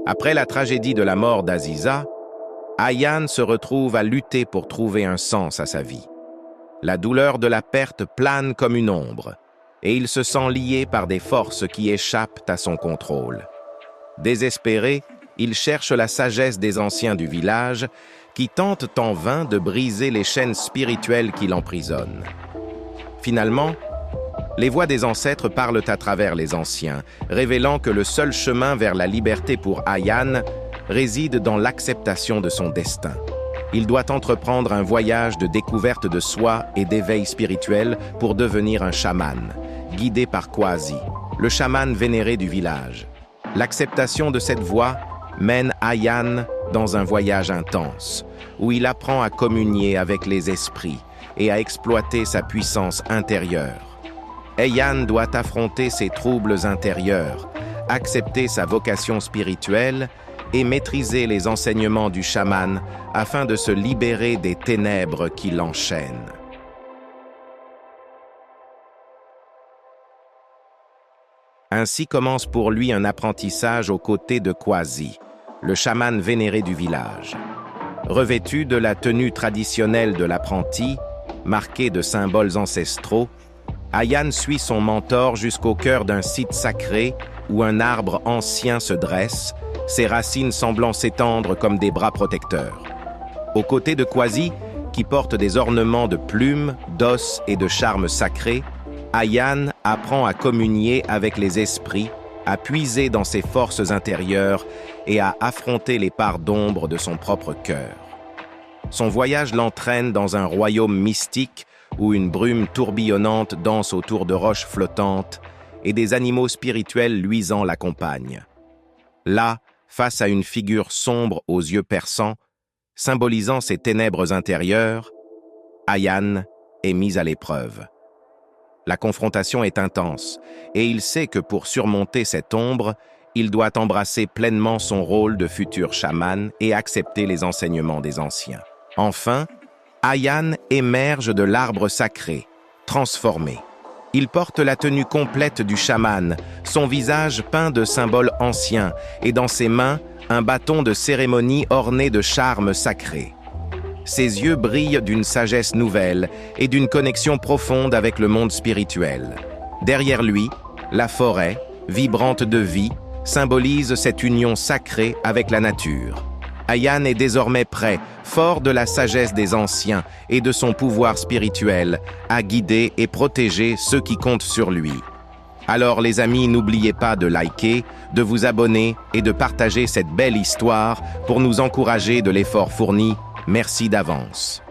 Après la tragédie de la mort d'Aziza, Ayane se retrouve à lutter pour trouver un sens à sa vie. La douleur de la perte plane comme une ombre, et il se sent lié par des forces qui échappent à son contrôle. Désespéré, il cherche la sagesse des anciens du village qui tentent en vain de briser les chaînes spirituelles qui l'emprisonnent. Finalement, les voix des ancêtres parlent à travers les anciens, révélant que le seul chemin vers la liberté pour Ayane réside dans l'acceptation de son destin. Il doit entreprendre un voyage de découverte de soi et d'éveil spirituel pour devenir un chaman, guidé par Kwasi, le chaman vénéré du village. L'acceptation de cette voie mène Ayane dans un voyage intense, où il apprend à communier avec les esprits et à exploiter sa puissance intérieure. Ayane doit affronter ses troubles intérieurs, accepter sa vocation spirituelle et maîtriser les enseignements du chaman afin de se libérer des ténèbres qui l'enchaînent. Ainsi commence pour lui un apprentissage aux côtés de Kwasi, le chaman vénéré du village. Revêtu de la tenue traditionnelle de l'apprenti, marquée de symboles ancestraux, Ayane suit son mentor jusqu'au cœur d'un site sacré où un arbre ancien se dresse, ses racines semblant s'étendre comme des bras protecteurs. Aux côtés de Kwasi, qui porte des ornements de plumes, d'os et de charmes sacrés, Ayane apprend à communier avec les esprits, à puiser dans ses forces intérieures et à affronter les parts d'ombre de son propre cœur. Son voyage l'entraîne dans un royaume mystique où une brume tourbillonnante danse autour de roches flottantes et des animaux spirituels luisants l'accompagnent. Là, face à une figure sombre aux yeux perçants, symbolisant ses ténèbres intérieures, Ayane est mise à l'épreuve. La confrontation est intense, et il sait que pour surmonter cette ombre, il doit embrasser pleinement son rôle de futur chaman et accepter les enseignements des anciens. Enfin, Ayane émerge de l'arbre sacré, transformé. Il porte la tenue complète du chaman, son visage peint de symboles anciens, et dans ses mains, un bâton de cérémonie orné de charmes sacrés. Ses yeux brillent d'une sagesse nouvelle et d'une connexion profonde avec le monde spirituel. Derrière lui, la forêt, vibrante de vie, symbolise cette union sacrée avec la nature. Ayane est désormais prêt, fort de la sagesse des anciens et de son pouvoir spirituel, à guider et protéger ceux qui comptent sur lui. Alors les amis, n'oubliez pas de liker, de vous abonner et de partager cette belle histoire pour nous encourager de l'effort fourni. Merci d'avance.